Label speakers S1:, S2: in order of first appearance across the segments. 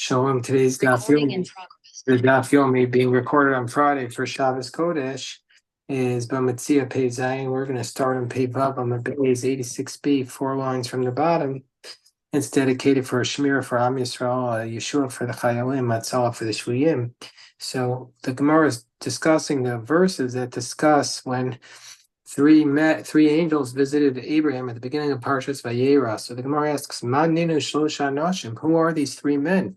S1: Shalom. Today's Daf Yomi. The Daf Yomi being recorded on Friday for Shabbos Kodesh is Bava Metzia Pei Zayin. We're going to start on Pei Vav on the base 86b, 4 lines from the bottom. It's dedicated for a Shemira for Am Yisrael, a Yeshua for the Chayalim, Matzah for the Shvuyim. So the Gemara is discussing the verses that discuss when three angels visited Abraham at the beginning of Parshas Vayera. So the Gemara asks, "Man ninu shlosha nashim?" Who are these three men?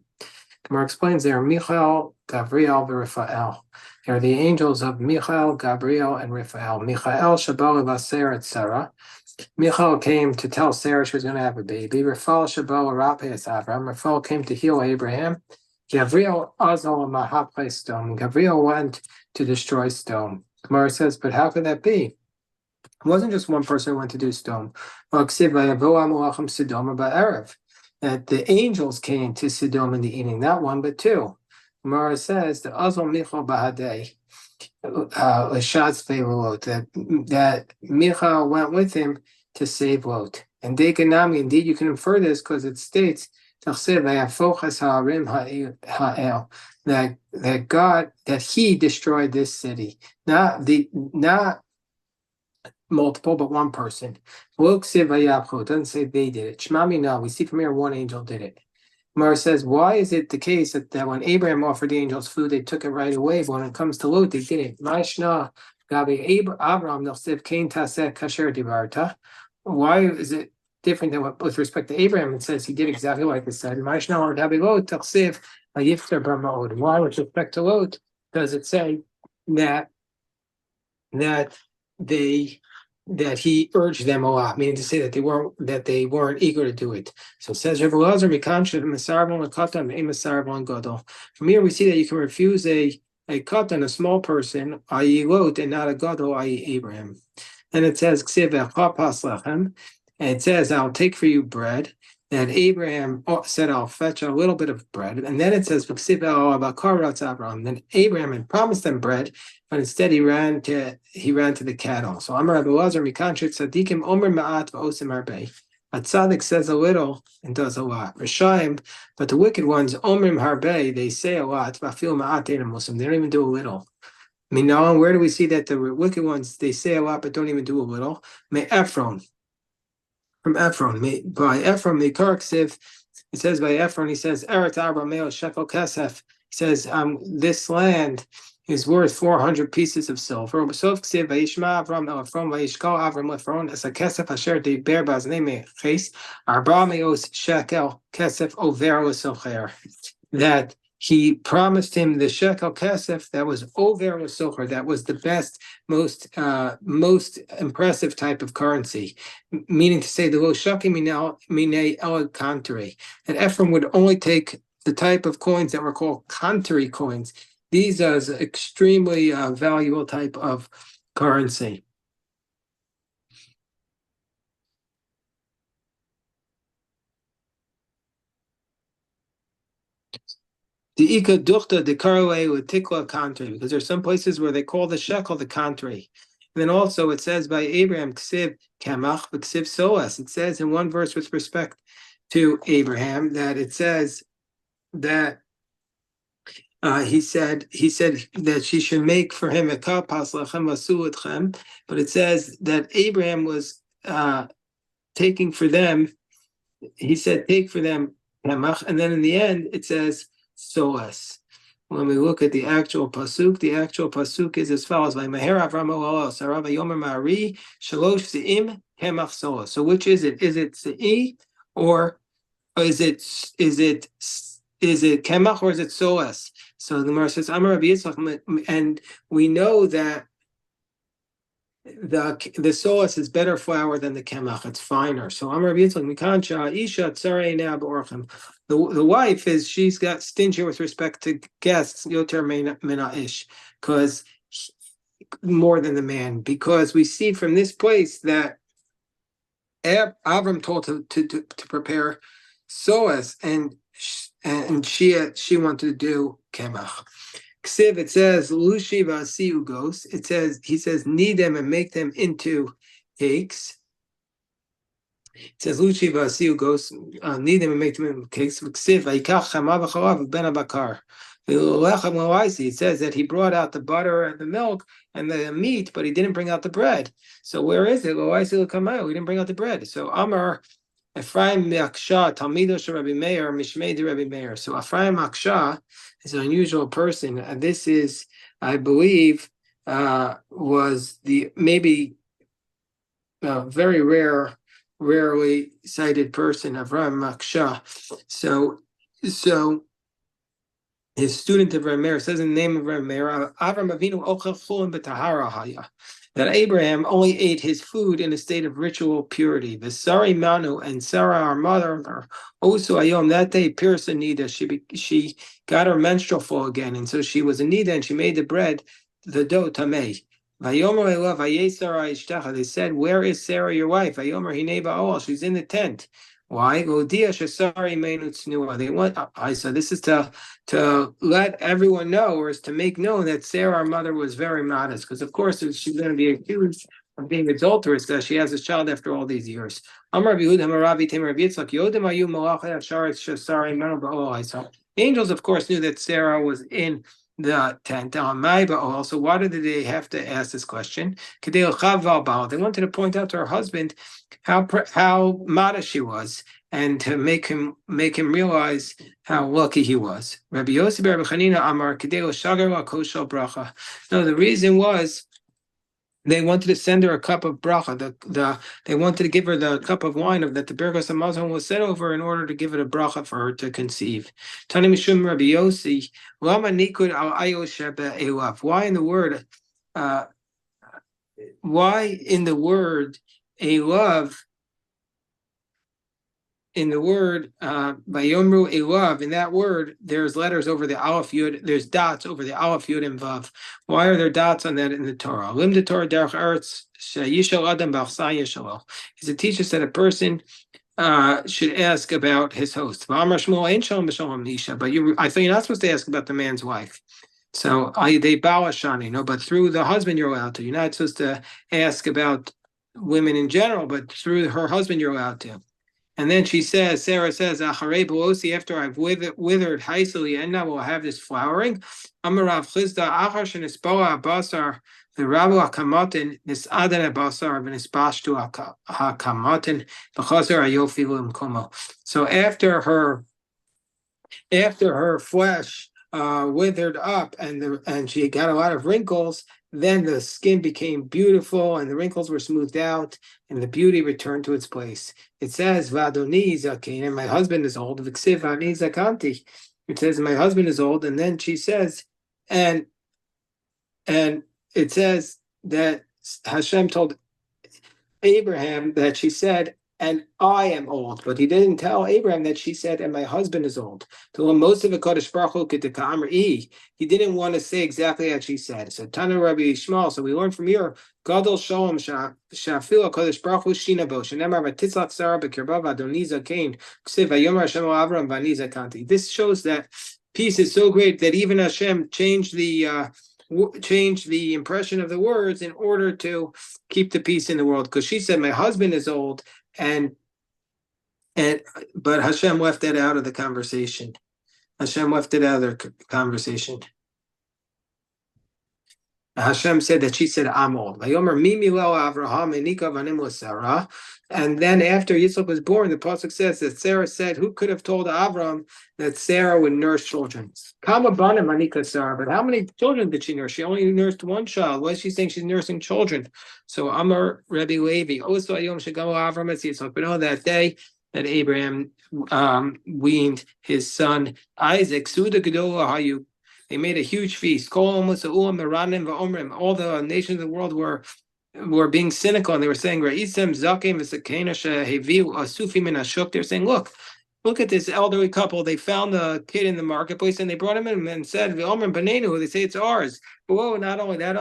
S1: Gemara explains they are Michael, Gabriel, and Raphael. They are the angels of Michael, Gabriel, and Raphael. Michael shabal vaser et Sarah. Michael came to tell Sarah she was going to have a baby. Raphael shabal rapes Avram. Raphael came to heal Abraham. Gabriel azal mahapre stone. Gabriel went to destroy stone. Gemara says, but how could that be? It wasn't just one person who went to do stone. That the angels came to Sodom in the evening, not one but two. Gemara says the Azal Michal Bahadei that Michal went with him to save Lot. And Dekanami, indeed, you can infer this because it states that God, that He destroyed this city, not multiple, but one person. It doesn't say they did it. Shmami, no, we see from here one angel did it. Gemara says, why is it the case that when Abraham offered the angels food, they took it right away, but when it comes to Lot, they didn't? Why is it different than with respect to Abraham? It says he did exactly like it said. Why with respect to Lot does it say that he urged them a lot, meaning to say that they weren't eager to do it. So it says From here we see that you can refuse a katan, a small person, i.e. Lot, and not a gadol, i.e. Abraham. And it says and it says, I'll take for you bread. That Abraham said, I'll fetch a little bit of bread. And then it says, then Abraham had promised them bread, but instead he ran to the cattle. So Amar Rabbi Lazar Mikanchit Tzadikim Omer Ma'at V'Osim Harbei. A tzaddik says a little and does a lot. Rishayim, but the wicked ones, Omrim Harbei, they say a lot. V'Afil Ma'at Eina Muslim, they don't even do a little. I mean, now where do we see that the wicked ones, they say a lot but don't even do a little? Me Ephron. From Ephron, by Ephron, the Karksiv, it says by Ephron, he says, Eretz Abrameo Shekel Kesef. He says, this land is worth 400 pieces of silver. Sof Ksiv, Vayishma Avram El Ephron, Vayishkal Avram Ephron, as a Kesef Asher de Berbaz Neme Ches, Arba Meos Shekel Kesef Over Socher. That he promised him the shekel kesef that was over socher, that was the best, most impressive type of currency, meaning to say the lo shaki mine el kantari, that Ephraim would only take the type of coins that were called kantari coins. These are extremely valuable type of currency. The Ika Duchta the Karwe with Tikla country, because there's some places where they call the shekel the country. And then also it says by Abraham Ksiv Kamach Ksiv Soas. It says in one verse with respect to Abraham that it says that he said that she should make for him a kapas lachem vasuletchem, but it says that Abraham was taking for them. He said take for them Kamach, and then in the end it says Soas. When we look at the actual pasuk is as follows: "Vaymeher Avram Olos Sarava Yomer Mari Shalosh Seim Hemach Soas." So which is it? Is it Sei or is it Kemach or is it Soas? So the Gemara says, "Amar Rabbi Yitzchak," and we know that the soas is better flour than the kemach. It's finer. So Amar Rabbi Yitzchak Mikancha Isha Tzarei Nea B'Orchem. The wife she's got stingy with respect to guests, yoter mina ish, because more than the man. Because we see from this place that Avram told to prepare soas, and she wanted to do kemach. Ksiv, it says Lushi Vasiugos. He says knead them and make them into cakes. It says Luchi Vasiu goes need them and make them cakes of ksiv. Vaikach Chama v'chalav ben abakar. It says that he brought out the butter and the milk and the meat, but he didn't bring out the bread. So where is it? He didn't bring out the bread. So Amar Ephraim Aksha, Talmido Shel Rabbi Meir, Mishmei de Rabbi Meir. So Ephraim Aksha is an unusual person. And this is, I believe, was the maybe very rarely cited person, Ephraim Aksha. So his student of Rabbi Meir says in the name of Rabbi Meir, Avram Avinu ochel chulin b'tahara haya, that Abraham only ate his food in a state of ritual purity. The Sari Manu and Sarah, our mother, also Ayom, that day, Pirsa Nida, she got her menstrual flow again, and so she was a Nida, and she made the bread, the dough, Tameh. They said, where is Sarah, your wife? She's in the tent. Why? They want. So this is to let everyone know, or is to make known that Sarah, our mother, was very modest, because of course she's going to be accused of being adulterous because she has this child after all these years. The angels, of course, knew that Sarah was in the tent. So why did they have to ask this question? They wanted to point out to her husband how modest she was, and to make him realize how lucky he was. Rabbi Yossi Rabbi Chanina Amar Kedei Shagar Koshel Bracha. No, the reason was they wanted to send her a cup of bracha. They wanted to give her the cup of wine of that the Birkas Hamazon was set over in order to give it a bracha for her to conceive. Tani Mishum Rabbi Yossi Lama Nikud Al Ayo Shebe Elav. Why in the word Elav? In the word Vayomru Elav, in that word, there's letters over the Aleph Yud, there's dots over the Aleph Yud and Vav. Why are there dots on that in the Torah? Lim the Torah Derech Eretz Yishal Adam B'Achsa Yishalo. It teaches that a person should ask about his host. But I thought you're not supposed to ask about the man's wife. So they bawashani, but through the husband you're allowed to. You're not supposed to ask about women in general, but through her husband you're allowed to. And then Sarah says, after I've withered haiseli, and now we'll have this flowering. Amarav Chizda achar shenispoa abasar v'rabu hakamatin nisadan abasar v'nispashtu hakamatin v'chazer ayofilu imkomo. So after her flesh withered up and she got a lot of wrinkles, then the skin became beautiful and the wrinkles were smoothed out and the beauty returned to its place. It says, Vadoni zakin, and my husband is old. V'ksiv ani zakanti. It says, my husband is old, and then she says, and it says that Hashem told Abraham that she said, and I am old, but he didn't tell Abraham that she said, and my husband is old. To most of the Kodesh Baruch Hu he didn't want to say exactly as she said. So Tana Rabbi Yishmael. So we learn from here, Gadol Shalom Shafil Kodesh Baruch Hu Shinabo Shenemar V'Titzlach Sarah B'Kirbav Adoni Zakein Ksiv Vayomer Hashem Avram V'Ani Zakanti. This shows that peace is so great that even Hashem changed the impression of the words in order to keep the peace in the world. Because she said, my husband is old. But Hashem left that out of the conversation. Hashem said that she said, I'm old. And then after Yitzchak was born, the pasuk says that Sarah said, who could have told Avram that Sarah would nurse children? But how many children did she nurse? She only nursed one child. Why is she saying she's nursing children? So Amar Rebbe Levi, also Ayom Shagam Avram as Yitzchak. But on that day that Abraham weaned his son Isaac, Suda Gedolah Hayu. They made a huge feast. All the nations of the world were being cynical, and they were saying, they were saying, look at this elderly couple. They found the kid in the marketplace, and they brought him in and said, they say it's ours. But whoa, not only that,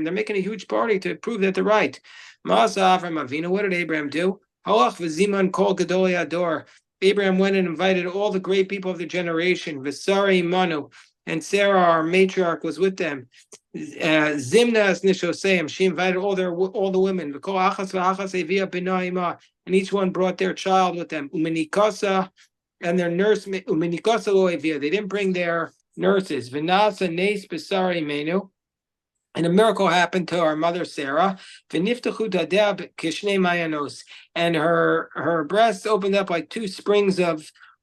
S1: they're making a huge party to prove that they're right. What did Abraham do? Abraham went and invited all the great people of the generation, Visari Manu, and Sarah, our matriarch, was with them. Zimnas Nishoseim, she invited all the women. And each one brought their child with them. Umenikasa, and their nurse. Umenikasa loevia. They didn't bring their nurses. Vinasa nes besari menu. And a miracle happened to our mother Sarah. And her breasts opened up like two springs.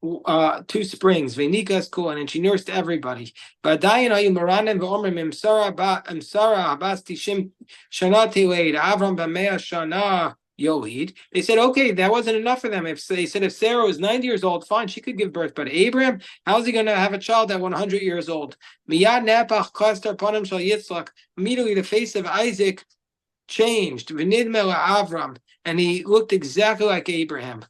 S1: Venikas cool, and she nursed everybody. They said, okay, that wasn't enough for them. If they said if Sarah was 90 years old, fine, she could give birth. But Abraham, how's he going to have a child at 100 years old? Immediately, the face of Isaac changed. Avram, and he looked exactly like Abraham.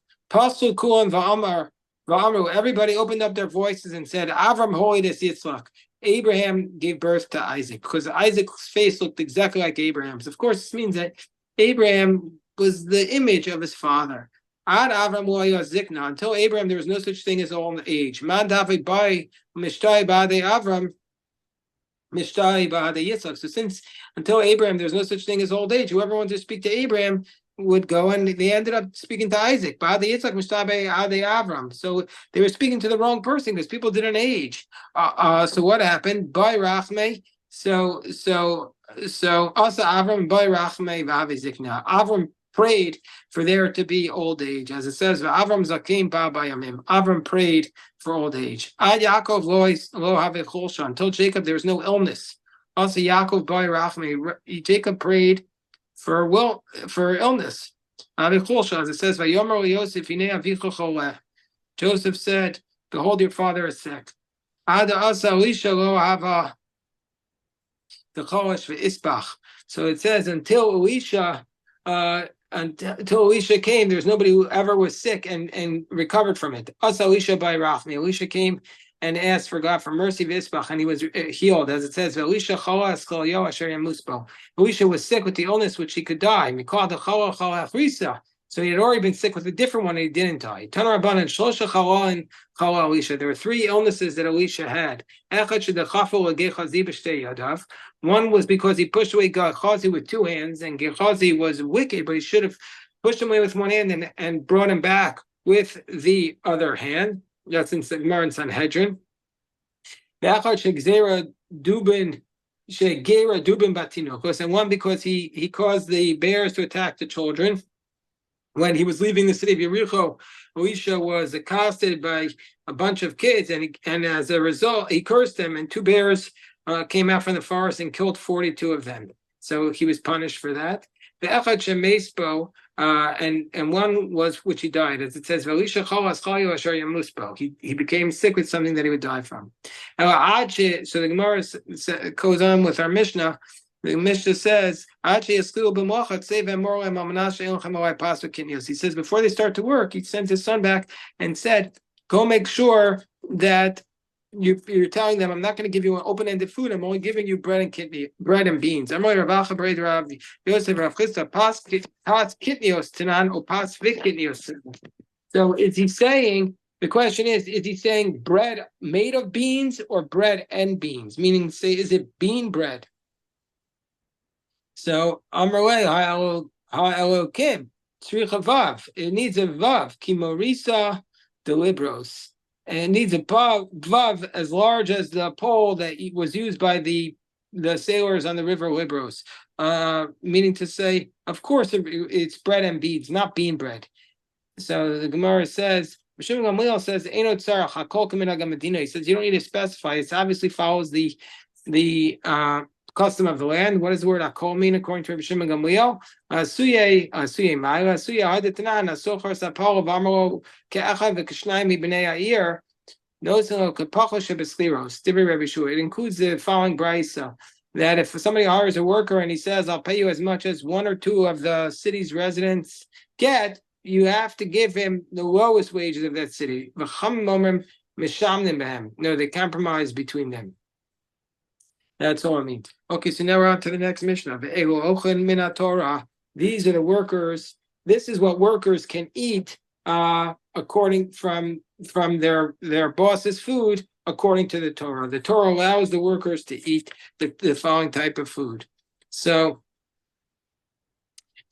S1: Everybody opened up their voices and said, Avram holiness Yitzchak. Abraham gave birth to Isaac because Isaac's face looked exactly like Abraham's. Of course, this means that Abraham was the image of his father. Ad Avram zikna. Until Abraham, there was no such thing as old age. Man David by Mishtai Bade Avram. So since until Abraham, there's no such thing as old age. Whoever wanted to speak to Abraham would go, and they ended up speaking to Isaac. So they were speaking to the wrong person because people didn't age. So what happened? By Rachme. So also Avram by Rachme Zikna. Avram prayed for there to be old age, as it says, Avram Zakim Bayamim. Avram prayed for old age. Ad Yaakov lo have cholsha. Until Jacob, there was no illness. Also, Yaakov by Rachme. Jacob prayed for illness. As it says, Vayomer Yosef Hinei avicha choleh. Joseph said, "Behold, your father is sick." Ad asa Elisha lo hava the cholish ve'isbach. So it says until Elisha came, there's nobody who ever was sick and recovered from it. Asa Elisha by Rachmi. Elisha came and asked for God for mercy, V'isbach, and he was healed, as it says, Elisha was sick with the illness which he could die. So he had already been sick with a different one and he didn't die. There were three illnesses that Elisha had. One was because he pushed away Gehazi with two hands, and Gehazi was wicked, but he should have pushed him away with one hand and brought him back with the other hand. That's in Gemara and Sanhedrin. And one because he caused the bears to attack the children. When he was leaving the city of Yericho, Elisha was accosted by a bunch of kids, and as a result, he cursed them, and two bears came out from the forest and killed 42 of them. So he was punished for that. The Echad Shemespo, and one was which he died, as it says, he became sick with something that he would die from. So the Gemara goes on with our Mishnah. The Mishnah says, he says, before they start to work, he sent his son back and said, go make sure that you're telling them, I'm not going to give you an open-ended food. I'm only giving you bread and beans. So is he saying, the question is he saying bread made of beans or bread and beans? Meaning, say, is it bean bread? So Amrulei Ha'elokim Tzricha Vav. It needs a Vav. Kimorisa delibros. And it needs a Vav as large as the pole that was used by the sailors on the river Libros. Meaning to say, of course, it's bread and beans, not bean bread. So the Gemara says, he says you don't need to specify. It obviously follows the custom of the land. What does the word akol mean according to Rabbi Shimon Gamliel? Suye ma'ila suye hadetanan asochar sapal v'amro ke'achad v'kishnai mibnei ha'ir noselo kepacha shebeskliros. Divrei Rabbi Shua. It includes the following brisa that if somebody hires a worker and he says, "I'll pay you as much as one or two of the city's residents get," you have to give him the lowest wages of that city. No, they compromise between them. That's all it means. Okay, so now we're on to the next Mishnah. These are the workers. This is what workers can eat according from their boss's food according to the Torah. The Torah allows the workers to eat the following type of food. So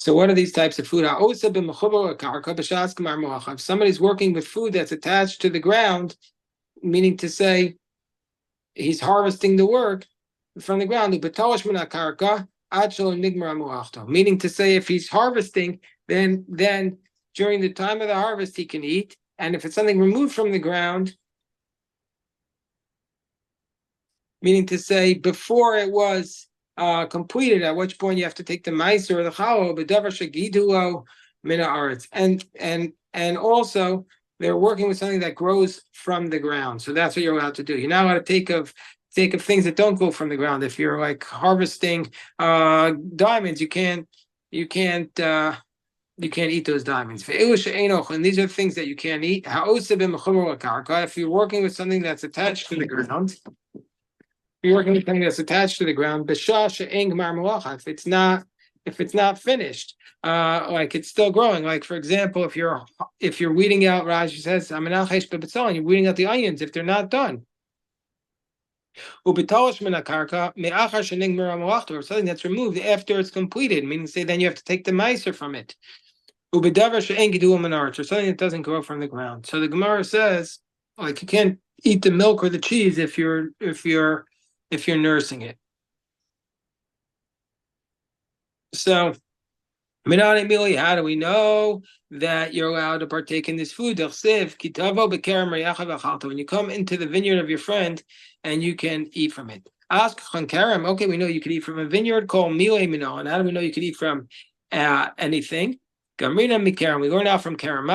S1: what are these types of food? If somebody's working with food that's attached to the ground, meaning to say he's harvesting the work from the ground, meaning to say if he's harvesting, then during the time of the harvest he can eat, and if it's something removed from the ground, meaning to say before it was completed, at which point you have to take the meiser or the chalo, b'davar shegidulo min haaretz, and also they're working with something that grows from the ground. So that's what you're allowed to do. You're not allowed to take of things that don't go from the ground. If you're like harvesting diamonds, you can't eat those diamonds. And these are things that you can't eat. If you're working with something that's attached to the ground, you're working with something that's attached to the ground. If it's not finished, like it's still growing. Like for example, if you're weeding out, Rashi says, and you're weeding out the onions if they're not done. Or something that's removed after it's completed, meaning say then you have to take the meiser from it. Or something that doesn't grow from the ground. So the Gemara says, like you can't eat the milk or the cheese if you're nursing it. So how do we know that you're allowed to partake in this food? When you come into the vineyard of your friend and you can eat from it. Okay, we know you can eat from a vineyard called Mile Mino. And how do we know you can eat from anything? We learn out from Karam.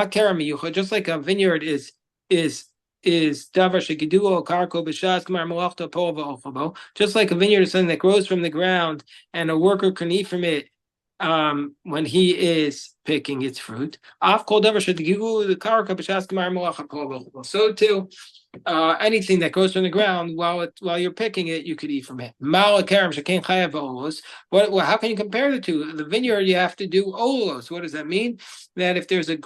S1: Just like a vineyard is davar shegidulo karko b'shas gmar malachto po v'ochavo. Just like a vineyard is something that grows from the ground and a worker can eat from it when he is picking its fruit. So too, anything that grows from the ground while you're picking it, you could eat from it. How can you compare the two? The vineyard, you have to do olos. What does that mean? That if there's a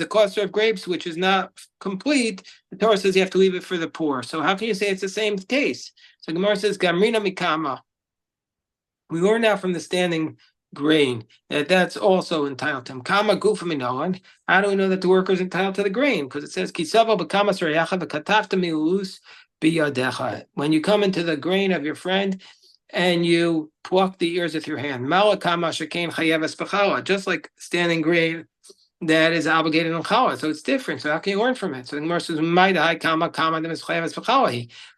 S1: cluster of grapes which is not complete, the Torah says you have to leave it for the poor. So how can you say it's the same case? So Gemara says, Gamrina mikama. We learn now from the standing grain that's also entitled to him. Kama gufa minoan. How do we know that the worker is entitled to the grain? Because it says kisava b'kama sarayacha v'katafta milus biyadecha. When you come into the grain of your friend and you pluck the ears with your hand. Malakama shekain chayevas b'chala. Just like standing grain that is obligated on challah, so it's different. So how can you learn from it? So the Gemara says,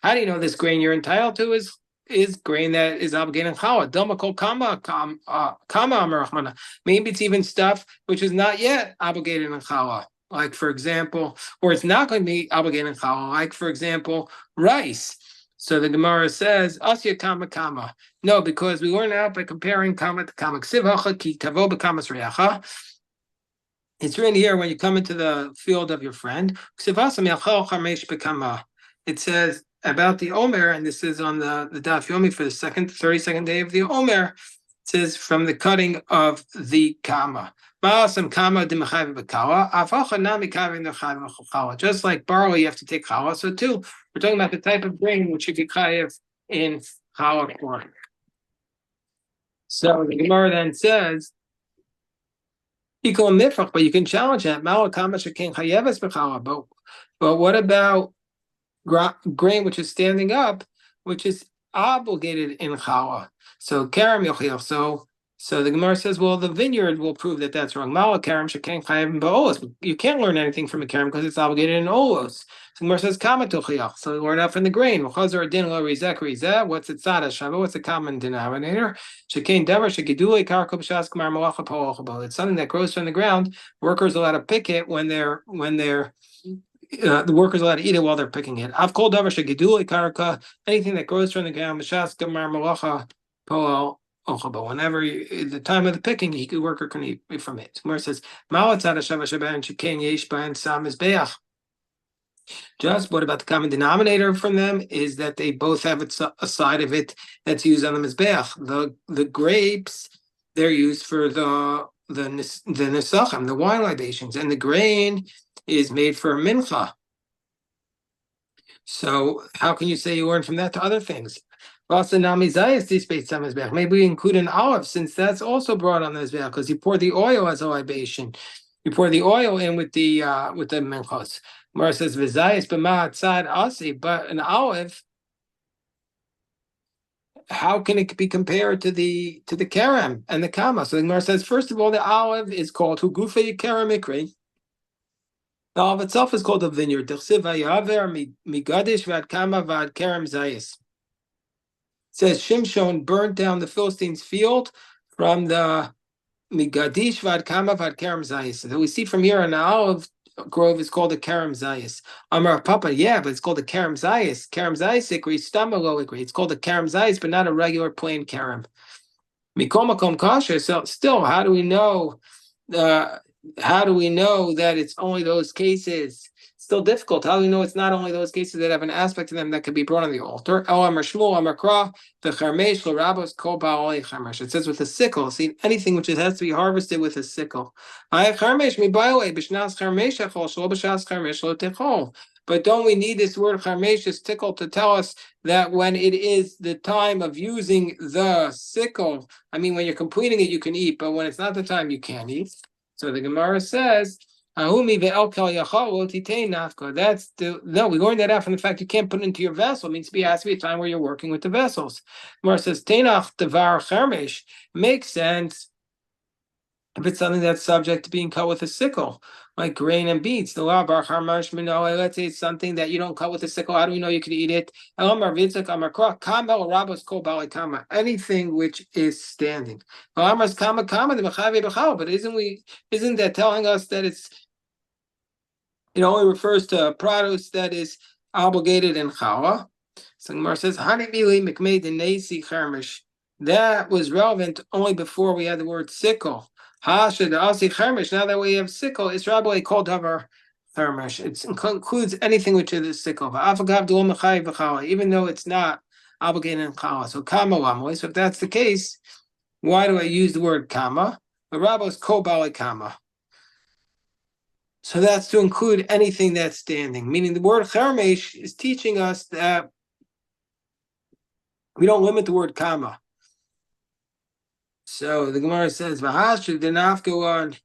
S1: how do you know this grain you're entitled to is grain that is obligated on challah? Maybe it's even stuff which is not yet obligated on challah. Like for example, or it's not going to be obligated on challah. Like for example, rice. So the Gemara says, Asya kama kama. No, because we learn out by comparing kama to kama. It's written here when you come into the field of your friend. It says about the Omer, and this is on the Daf Yomi for the 32nd day of the Omer. It says from the cutting of the kama. Just like barley, you have to take challah. So too, we're talking about the type of grain which you get chayev in challah corn. So the Gemara then says, but you can challenge that. But what about grain which is standing up, which is obligated in challah? So karam yochil. So the Gemara says, well, the vineyard will prove that that's wrong. You can't learn anything from a karam because it's obligated in olos. So the Gemara says, kama tochiach. So we learn out from the grain. What's it tzada? What's the common denominator? It's something that grows from the ground. Workers are allowed to pick it when they're the workers are allowed to eat it while they're picking it. Anything that grows from the ground, but whenever the time of the picking, the worker can eat from it. Where it says, just what about the common denominator from them is that they both have a side of it that's used on the mizbeach. The grapes, they're used for the nesachim, the wine libations, and the grain is made for mincha. So how can you say you learn from that to other things? Maybe we include an olive, since that's also brought on the mizbeach, because you pour the oil as a libation. You pour the oil in with the minchos. Gemara says v'zayis b'ma'atzad asi, but an olive, how can it be compared to the kerem and the kama? So the Gemara says, first of all, the olive is called hugufe kerem ikri. The olive itself is called a vineyard. It says Shimshon burnt down the Philistines' field from the Migadish vad Kama vad Kerem Zayis. So we see from here an olive grove is called a Kerem Zayis. Amar Papa, yeah, but it's called a Kerem Zayis. Kerem Zayis ikri, stamalo ikri. It's called a Kerem Zayis, but not a regular plain Kerem. Mikom makom kasher. So still, how do we know? How do we know that it's only those cases? Still difficult. How do we know it's not only those cases that have an aspect to them that could be brought on the altar? It says with a sickle. See, anything which has to be harvested with a sickle. But don't we need this word charmesh, this tickle, to tell us that when it is the time of using the sickle, I mean, when you're completing it, you can eat, but when it's not the time, you can't eat. So the Gemara says, that's we learned that out from the fact you can't put it into your vessel. It means it has to be a time where you're working with the vessels. Gemara says, Teinach devar chermesh makes sense if it's something that's subject to being cut with a sickle, like grain and beets. Let's say it's something that you don't cut with a sickle. How do we know you can eat it? Anything which is standing. But isn't that telling us that it only refers to produce that is obligated in chala? So Gemara says, that was relevant only before we had the word sickle. Now that we have sickle, it's rabbi called davar chermesh. It includes anything which is a sickle, even though it's not obligated in chala. So kama lamoi. So if that's the case, why do I use the word kama? The rabbi is kol bali kama. So that's to include anything that's standing. Meaning the word chermesh is teaching us that we don't limit the word kama. So the Gemara says, "V'hashiv denafku on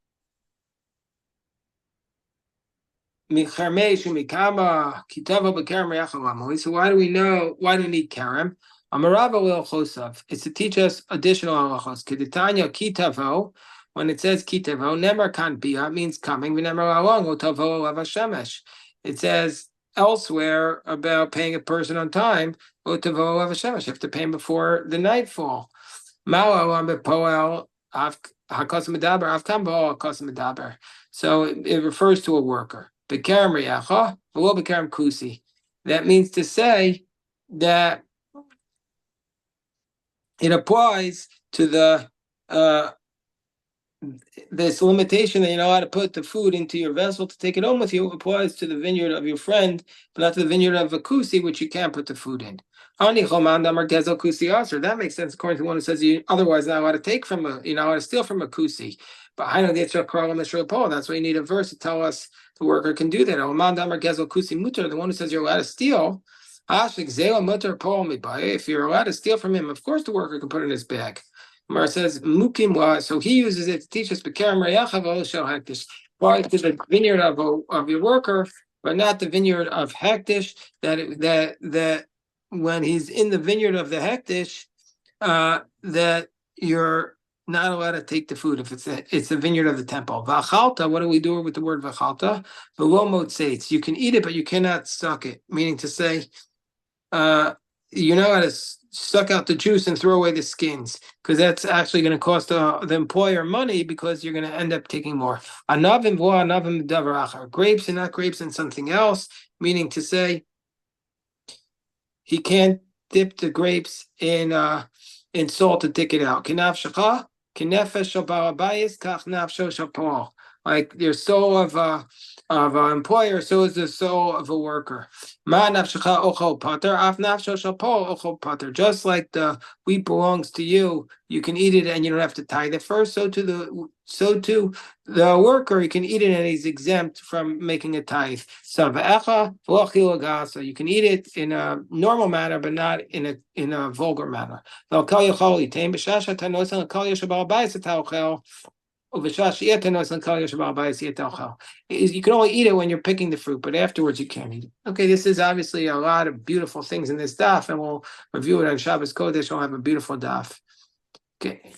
S1: micharmesh mikama kitava b'kerem re'achalamoi." So why do we know? Why do we need kerem? Amarava will chosav. It's to teach us additional halachos. Keditanya kitavo. When it says kitavo, nemer kan bia means coming. V'nemer along otavo avashemesh. It says elsewhere about paying a person on time. Otavo avashemesh. You have to pay him before the nightfall. So it refers to a worker. That means to say that it applies to this limitation that you're not allowed to put the food into your vessel to take it home with you. Applies to the vineyard of your friend, but not to the vineyard of a kusi, which you can't put the food in. That makes sense according to one who says you otherwise not allowed to take from you're not allowed to steal from a kusi. But I know that's why you need a verse to tell us the worker can do that. The one who says you're allowed to steal. If you're allowed to steal from him, of course the worker can put it in his bag. Mar says mukim, so he uses it to teach us why to the vineyard of your worker, but not the vineyard of hektish. That when he's in the vineyard of the hektish, that you're not allowed to take the food if it's the vineyard of the temple. V'achalta, what do we do with the word v'achalta? V'lo you can eat it, but you cannot suck it. Meaning to say, you're not allowed to suck out the juice and throw away the skins, because that's actually going to cost the employer money, because you're going to end up taking more. Grapes and not grapes and something else, meaning to say he can't dip the grapes in salt to take it out. Like your soul of of an employer, so is the soul of a worker. Ma nafshecha ochel pater, af nafsho shapol ochel pater. Just like the wheat belongs to you, you can eat it and you don't have to tithe it first. So to the worker, he can eat it and he's exempt from making a tithe. So you can eat it in a normal manner, but not in a vulgar manner. You can only eat it when you're picking the fruit, but afterwards you can't eat it. Okay, this is obviously a lot of beautiful things in this daf, and we'll review it on Shabbos Kodesh. We'll have a beautiful daf. Okay.